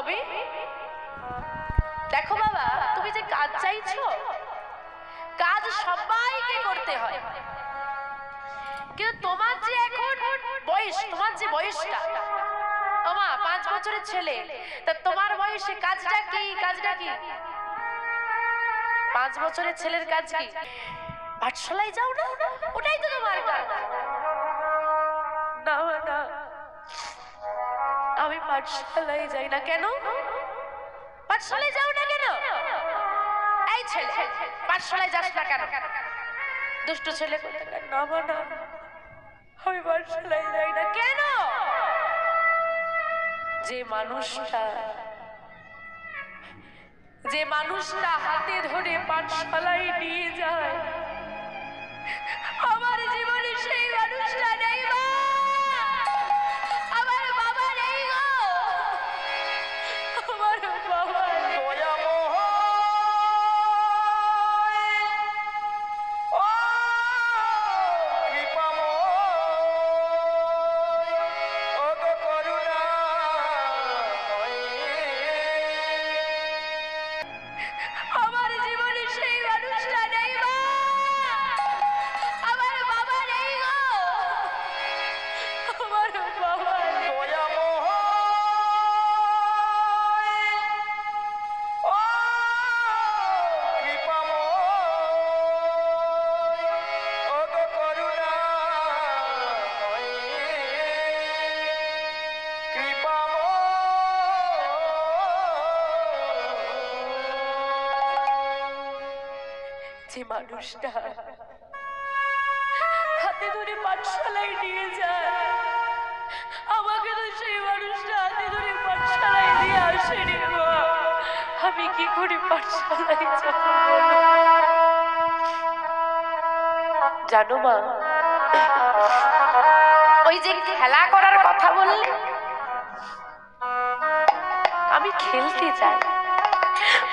হবে? দেখো বাবা, তুমি যে কাজ চাইছো, কাজ সবাইকে করতে হয়, কিন্তু তোমার যে এখন বয়স, তোমার যে বয়সটা, ওমা 5 বছরের ছেলে, তা তোমার বয়সে কাজটা কি? কাজটা কি? 5 বছরের ছেলের কাজ কি? পাঠশালায় যাও না? ওটাই তো তোমার কাজ। না না, আমি পাঠশালায় যাই না। কেন পাঠশালায় যাও না কেন? এই ছেলে, পাঠশালায় যাস না কেন? দুষ্ট ছেলে কোথাকার। না না, আমি পাঠশালায় যাই না। কেন? যে মানুষটা হাতে ধরে পাঠশালায় নিয়ে যায়, আমার জীবনে সেই মানুষটা নেই। আমার বাবা নেই গো, আমার বাবা। যে মানুষটা হাতে ধরে পাঠশালায় নিয়ে যায়, আমাকে তো সেই মানুষটা হাতে ধরে পাঠশালায় নিয়ে আসেনি। আমি কি করে পাঠশালায় যাব? জানো মা, ওই যে খেলা করার কথা বললে, আমি খেলতে যাই,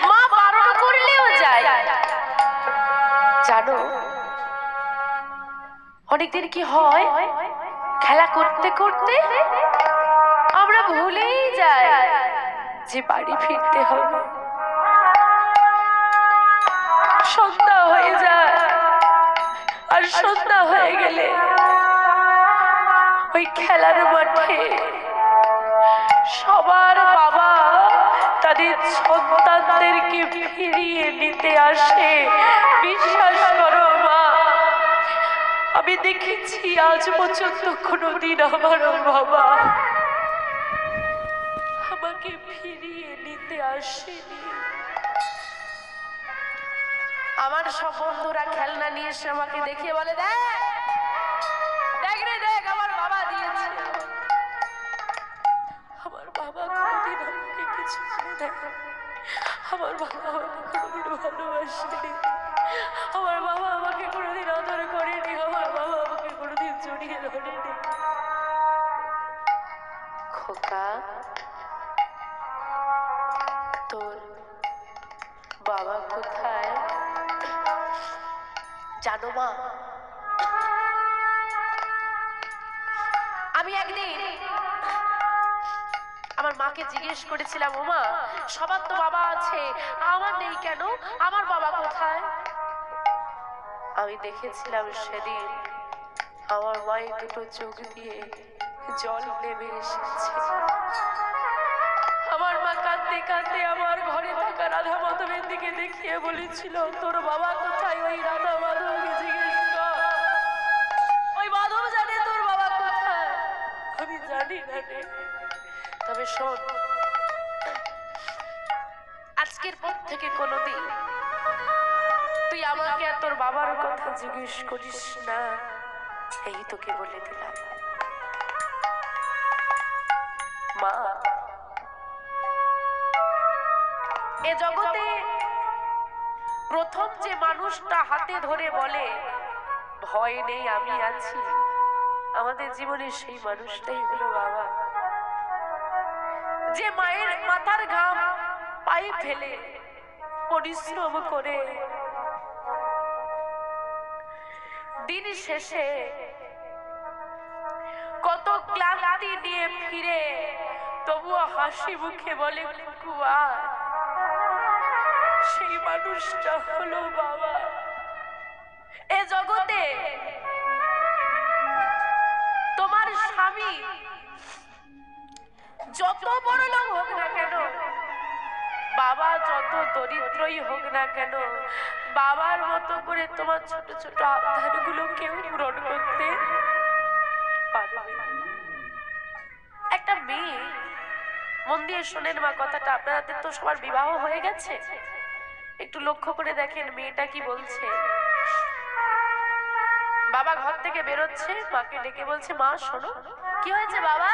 মা বারণ করলেও যাই। জানো অনেকদিন কি হয়, খেলা করতে করতে আমরা ভুলেই যাই যে বাড়ি ফিরতে হবে। সন্ধ্যা হয়ে যায়, আর সন্ধ্যা হয়ে গেলে ওই খেলার মাঠে সবার বাবা তাদের সন্তানদেরকে ফিরিয়ে নিতে আসে। বিশ্বাস করো মা, আমি দেখেছি আজ পর্যন্ত কোনোদিন আমার বাবা আমাকে ফিরিয়ে নিতে আসেনি। আমার সব বন্ধুরা খেলনা নিয়ে এসে আমাকে দেখিয়ে বলে, দেখ রে দেখ, আমার বাবা দিয়েছে। আমার বাবা কোনোদিন আমাকে কিছু বলে দেয়, আমার বাবা আমাকে কোনোদিন ভালোবাসেনি, আমার বাবা আমাকে কোনোদিন আদর করেনি, আমার বাবা আমাকে কোনোদিন জড়িয়ে ধরেনি। খোকা, তোর বাবা কোথায় জানো মা? আমি একদিন আমার মাকে জিজ্ঞেস করেছিলাম, ও মা, সবার তো বাবা আছে, আমার নেই কেন? আমার বাবা কোথায়? আমি দেখেছিলাম সেদিন আমার মায়ের দুটো চোখ দিয়ে জল নেমে এসেছে। আমার মা কাঁদতে কাঁদতে আমার ঘরে থাকা রাধা মাধবের দিকে দেখিয়ে বলেছিল, তোর বাবা কোথায়? ওই রাধা মাধবকে জিজ্ঞেস কর, ওই মাধব জানে তোর বাবা কোথায়। আমি জানি না রে, তবে শোন, আজকের পর থেকে কোনোদিন তুই আমাকে আর তোর বাবার কথা জিজ্ঞেস করিস না, এই তোকে বলে দিলাম। মা, এ জগতে প্রথম যে মানুষটা হাতে ধরে বলে ভয় নেই আমি আছি, আমাদের জীবনে সেই মানুষটাই হলো বাবা। যে মায়ের মাথার ঘাম পায়ে ফেলে পরিশ্রম করে দিন শেষে কত ক্লান্তি নিয়ে ফিরে তবু হাসি মুখে বলে কুয়া, সেই মানুষটা হলো বাবা। এ জগতে তোমার স্বামী যত বড় লোক হোক না কেন, বাবা যত দরিদ্রই হোক না কেন, বাবার মতো করে তোমার ছোট ছোট আবদারগুলো কেউ পূরণ করতে পারবে। একটা মেয়ে, মন দিয়ে শোনেন মা কথাটা, আপনাদের তো সবার বিবাহ হয়ে গেছে, একটু লক্ষ্য করে দেখেন মেয়েটা কি বলছে। বাবা ঘর থেকে বেরোচ্ছে, মাকে ডেকে বলছে মা শোনো। কি হয়েছে বাবা?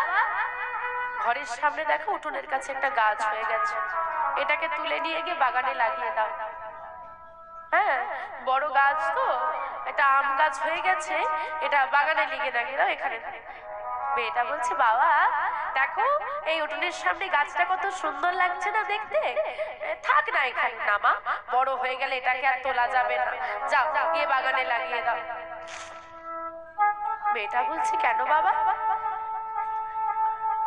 ঘরের সামনে দেখো উঠোনের কাছে একটা গাছ হয়ে গেছে, এটাকে তুলে নিয়ে গিয়ে বাগানে লাগিয়ে দাও। হ্যাঁ, বড় গাছ তো, এটা আম গাছ হয়ে গেছে, এটা বাগানে লাগিয়ে দাও এখানে। মেয়েটা বলছে বাবা দেখো এই উঠোনের সামনে গাছটা কত সুন্দর লাগছে না দেখতে, থাক না এখানে না মা, বড় হয়ে গেলে এটাকে আর তোলা যাবে না, যাও গিয়ে বাগানে লাগিয়ে দাও। মেয়েটা বলছে কেন বাবা,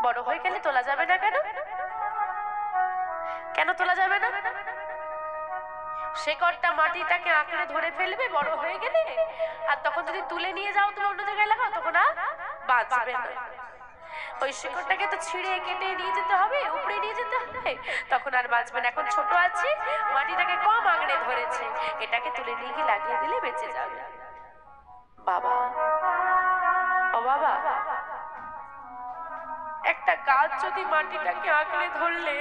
বড় হয়ে গেলে তোলা যাবে না কেন? কেন তোলা যাবে না? শেকড়টা মাটিটাকে আঁকড়ে ধরে ফেলবে বড় হয়ে গেলে, আর তখন যদি তুলে নিয়ে যাও তুমি অন্য জায়গায় লাগাও তখন আর বাঁচবে না। ওই শেকড়টাকে তো ছিঁড়ে কেটে নিয়ে যেতে হবে, উপরে নিয়ে যেতে হবে, তখন আর বাঁচবে না। এখন ছোট আছে, মাটিটাকে কম আঁকড়ে ধরেছে, এটাকে তুলে নিয়ে গিয়ে লাগিয়ে দিলে বেঁচে যাবে। বাবা, ও বাবা, একটা গাছ যদি মাটিটাকে আঁকড়ে ধরলে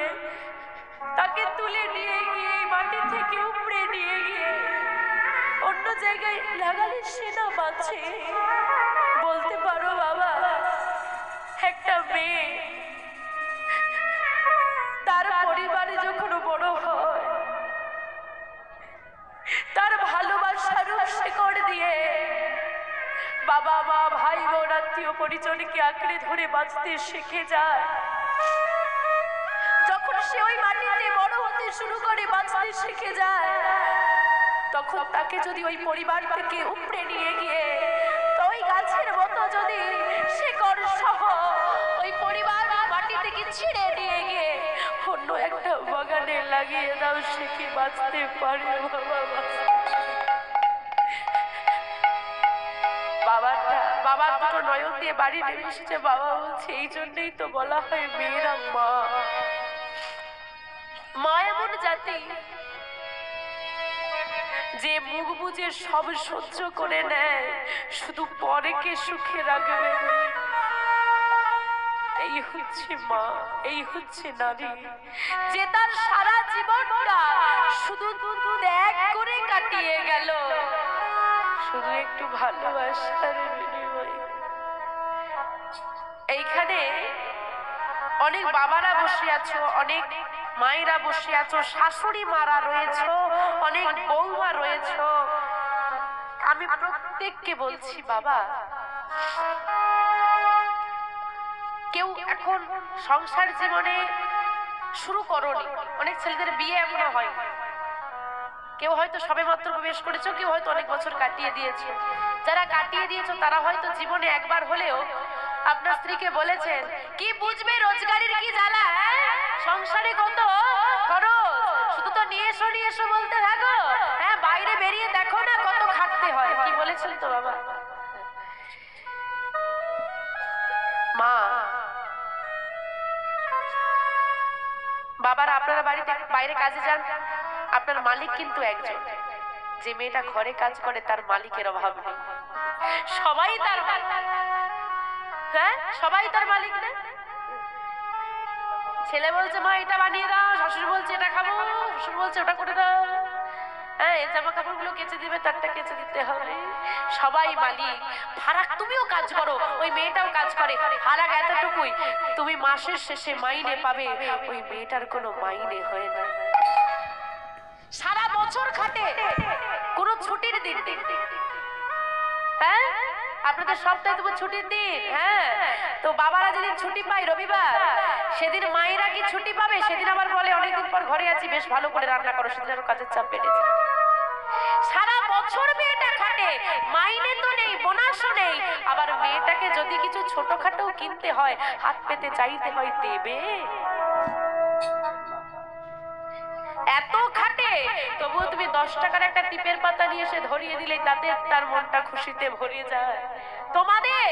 তাকে তুলে নিয়ে গিয়ে মাটি থেকে উপরে নিয়ে গিয়ে অন্য জায়গায় লাগালে সে না বাঁচে? বলতে পারো বাবা, একটা মেয়ে তার পরিবারে যখন বড় হয়, তার ভালোবাসার শেকড় দিয়ে বাবা মা ভাই বোন আত্মীয় পরিজনকে আঁকড়ে ধরে বাঁচতে শিখে যায়। যখন সে ওই মাটিতে বড় হতে শুরু করে, বাঁচতে শিখে যায়, তখন তাকে যদি ওই পরিবার থেকে উপড়ে নিয়ে গিয়ে ওই গাছের মতো যদি শেকড় সহ ওই পরিবার মাটি থেকে ছিঁড়ে নিয়ে গিয়ে অন্য একটা বাগানে লাগিয়ে দাও, সে কি বাঁচতে পারে বাবা? বাবার দুটো নয়ন দিয়ে বাড়ি নেমে এসেছে। বাবা বলছে এই জন্যই তো বলা হয় মেয়েরা মা। মা এমন জাতি যে মুখ বুঝে সব সহ্য করে নেয়, শুধু পরেকে সুখে রাখবে। এই হচ্ছে মা, এই হচ্ছে নারী, যে তার সারা জীবনটা শুধু ত্যাগ করে কাটিয়ে গেল, শুধু একটু ভালোবাসার বিনিময়ে। এইখানে অনেক বাবারা বসে আছো, অনেক মায়েরা বসে আছো, শাশুড়ি মারা রয়েছে, অনেক বৌমা রয়েছে। আমি প্রত্যেককে বলছি বাবা, কেউ এখন সংসার জীবনে শুরু করোনি, অনেক ছেলেদের বিয়ে এখনো হয়, কেউ হয়তো সবে মাত্র প্রবেশ করেছো, কেউ হয়তো অনেক বছর কাটিয়ে দিয়েছো। যারা কাটিয়ে দিয়েছো তারা হয়তো জীবনে একবার হলেও আপনার স্ত্রীকে বলেছেন কি বুঝবে রোজগারের কি জ্বালা, সংসারে কত খরচ, শুধু তো নিয়ে এসো বলতে থাকো, হ্যাঁ বাইরে বেরিয়ে দেখো না কত খাটতে হয়। কি বলেছেন তো বাবা? মা বাবারা আপনারা বাড়িতে বাইরে কাজে যান, আপনার মালিক কিন্তু একজন। যে মেয়েটা ঘরে কাজ করে তার মালিকের অভাব নেই, সবাই তার মালিক। হ্যাঁ, সবাই তার মালিক না? ছেলে বলছে মা এটা বানিয়ে দাও, শাশুড়ি বলছে এটা খাবো, শ্বশুর বলছে ওটা করে দাও, হ্যাঁ এই জামা কাপড়গুলো কেচে দিবে, তারটা কেচে দিতে হবে, সবাই মালিক। ফারাক তুমিও কাজ করো, ওই মেয়েটাও কাজ করে, ফারাক এতটুকুই, তুমি মাসের শেষে মাইনে পাবে, ওই মেয়েটার কোনো মাইনে হয় না। সারা বছর খাটে, কোনো ছুটির দিন নেই। হ্যাঁ, আপনাদের সপ্তাহে তো ছুটির দিন, হ্যাঁ তো বাবারা যেদিন ছুটি পায় রবিবার, সেদিন মায়েরা কি ছুটি পাবে? সেদিন আবার বলে অনেকদিন পর ঘরে আছি, বেশ ভালো করে রান্না করো, সেদিন আরো কাজের চাপ বেড়েছে। সারা বছর মেয়েটা খাটে, মাইনে তো নেই, বোনাসও নেই, আবার মেয়েটাকে যদি কিছু ছোটখাটো কিনতে হয়, হাত পেতে চাইতে হয়, দেবে? এত খাটে, তবুও তুমি 10 টাকার একটা টিপের পাতা নিয়ে এসে ধরিয়ে দিলে তাতে তার মনটা খুশিতে ভরে যায়। তোমাদের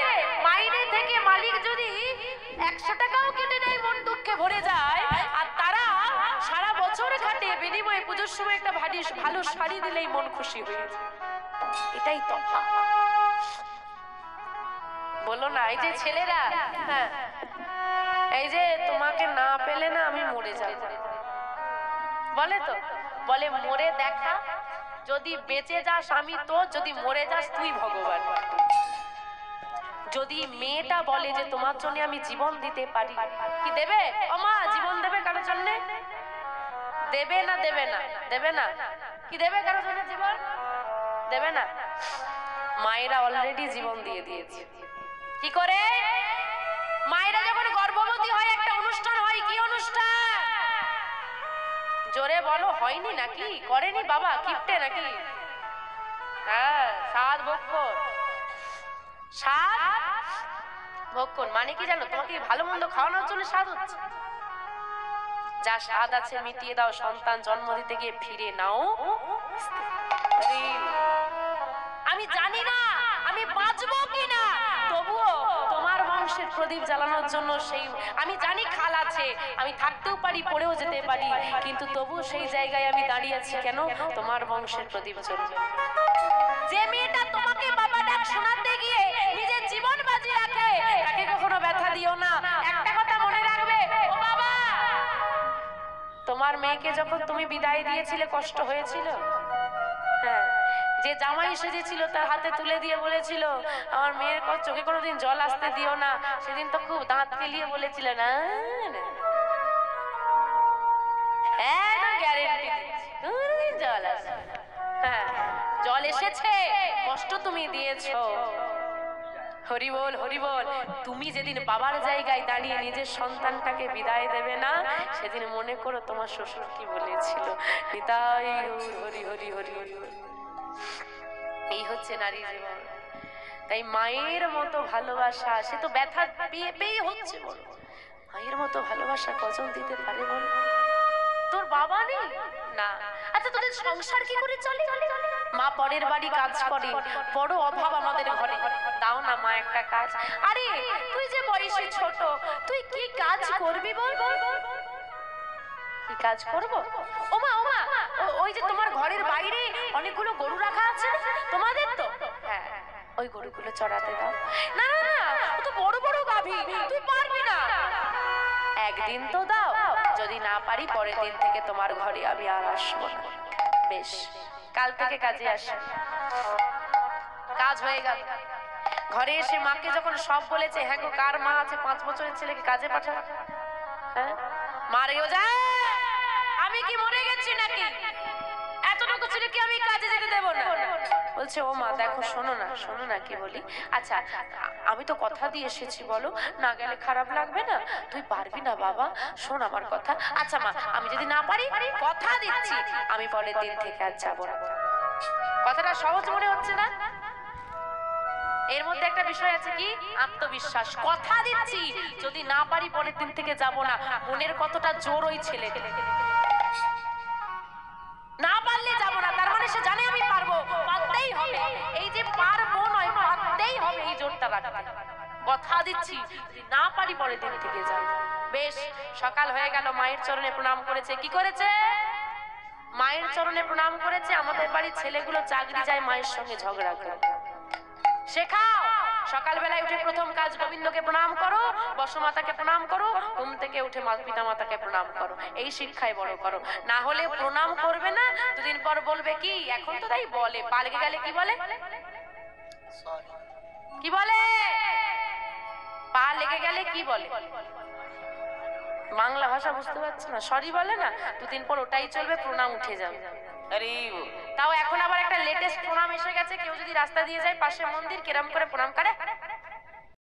মাইনে থেকে মালিক যদি 100 টাকাও কেটে নেয়, মন দুঃখে ভরে যায়, আর তারা সারা বছর খাটে, বিনিময়ে পুজোর সময় একটা ভালো শাড়ি দিলেই মন খুশি হয়ে যায়। এটাই তফাৎ, বলো না? এই যে ছেলেরা, হ্যাঁ, এই যে তোমাকে না পেলে না আমি মরে যাব, বলে তো, বলে মরে দেখা, যদি বেঁচে যাস আমি তো, যদি মরে যাস তুই ভগবান। যদি মেয়েটা বলে যে তোমার জন্য আমি জীবন দিতে পারি, কি দেবে? ও মা, জীবন দেবে কারোর জন্য? দেবে না? দেবে না? দেবে না? কি দেবে কারোর জন্য জীবন? দেবে না? মায়েরা অলরেডি জীবন দিয়ে দিয়েছে। কি করে? মায়েরা যখন গর্ভবতী হয় একটা অনুষ্ঠান হয়। কি অনুষ্ঠান? জোরে বলো। হয়নি নাকি? করেনি বাবা? কিপটে নাকি? হ্যাঁ, সাত ভক্ষণ। সাত ভক্ষণ মানে কি জানো? তোমাকে ভালো মন্দ খাওয়ানোর জন্য স্বাদ হচ্ছে। যা স্বাদ আছে মিটিয়ে দাও, সন্তান জন্ম দিতে গিয়ে ফিরে নাও। আমি জানি না আমি বাঁচবো কিনা, তবুও তোমার বংশের প্রদীপ জ্বালানোর জন্য সেই, আমি জানি খাল আছে, আমি থাকতেও পারি, পড়েও যেতে পারি, কিন্তু তবুও সেই জায়গায় আমি দাঁড়িয়ে আছি কেন? তোমার বংশের প্রদীপ জ্বলবে। যে মেয়েটা তোমাকে বাবা ডাক শোনাতে গিয়ে নিজের জীবন বাজি রাখে, তাকে কখনো ব্যথা দিও না। একটা কথা মনে রাখবে, ও বাবা, তোমার মেয়েকে যখন তুমি বিদায় দিয়েছিলে কষ্ট হয়েছিল? হ্যাঁ। যে জামাই সেজেছিল তার হাতে তুলে দিয়ে বলেছিল আমার মেয়ের চোখে কোনোদিন জল আসতে দিও না, সেদিন তো খুব দাঁত কেলিয়ে বলেছিল না? গ্যারেন্টি দিচ্ছি জল আসবে। হ্যাঁ, জল এসেছে, কষ্ট তুমি দিয়েছো। হরি বল, হরি বল। তুমি যেদিন বাবার জায়গায় দাঁড়িয়ে নিজের সন্তানটাকে বিদায় দেবে না, সেদিন মনে করো তোমার শ্বশুর কি বলেছিল। নিতাই হরি হরি হরি হরি। এই হচ্ছে নারী জীবন। তাই মায়ের মতো ভালোবাসা, সে তো ব্যথা পেয়ে পেয়ে হচ্ছে, বলো মায়ের মতো ভালোবাসা কজন দিতে পারে বল? তোর বাবা নেই না? আচ্ছা, তোদের সংসার কি করে চলে? মা পরের বাড়ি কাজ করে, বড় অভাব আমাদের ঘরে, দাও না মা একটা কাজ। আরে তুই যে বয়সে ছোট, তুই কি কাজ করবি বল? কি কাজ করব? ওমা ওমা, ওই যে তোমার ঘরের বাইরে অনেকগুলো গরু রাখা আছে তোমাদের তো, হ্যাঁ, ওই গরুগুলো চড়াতে দাও। না না না, ও তো বড় বড় গাভী, তুই পারবি না। একদিন তো দাও, যদি না পারি পরের দিন থেকে তোমার ঘরে আমি আর আসবো না। বেশ, কাল থেকে কাজে আসি। কাজ হয়ে গেল। ঘরে এসে মাকে যখন সব বলেছে, হ্যাঁ গো, কার মা আছে 5 বছরের ছেলেকে কাজে পাঠাবে? হ্যাঁ, মারেও যায়। আমি কি মরে গেছি নাকি? এতটুকু ছেলেকে আমি কাজে যেতে দেব না? বলছে ও মা দেখো, শোনো না, শোনো না কি বলি। আচ্ছা, আমি তো কথা দিয়ে এসেছি, বলো না গেলে খারাপ লাগবে না? তুই পারবি না বাবা, শোন আমার কথা। আচ্ছা মা, আমি যদি না পারি কথা দিচ্ছি আমি পরের দিন থেকে আর যাবো না। কথাটা সহজ মনে হচ্ছে না? এর মধ্যে একটা বিষয় আছে, কি? আত্মবিশ্বাস। কথা দিচ্ছি যদি না পারি পরের দিন থেকে যাব না। মনের কতটা জোর ওই ছেলে, না পারলে যাব না, তার মানে সে জানে আমি পারবো, পারতেই হবে। এই যে পারবো নয়, পারতেই হবে, এই জোরটা রাখতে। কথা দিচ্ছি যদি না পারি পরের দিন থেকে যাব। বেশ, সকাল হয়ে গেল, মায়ের চরণে প্রণাম করেছে। কি করেছে? মায়ের চরণে প্রণাম করেছে। আমাদের বাড়ির ছেলেগুলো চাকরি যায়, মায়ের সঙ্গে ঝগড়া করে। শেখাও, সকালবেলায় উঠে প্রথম কাজ গোবিন্দকে প্রণাম করো, বসমাতাকে প্রণাম করো, ঘুম থেকে উঠে পিতা মাতাকে প্রণাম করো। এই শিক্ষায় বড় করো। না হলে প্রণাম করবে না, দুদিন পর বলবে কি, এখন তো তাই বলে, পা লেগে গেলে কি বলে? কি বলে? পা লেগে গেলে কি বলে? বাংলা ভাষা বুঝতে পারছে না, সরি বলে না। দুদিন পর ওটাই চলবে, প্রণাম উঠে যাবে। আরে তাও এখন আবার একটা লেটেস্ট প্রণাম এসে গেছে, কেউ যদি রাস্তা দিয়ে যায়, পাশে মন্দির, কেরাম করে প্রণাম করে।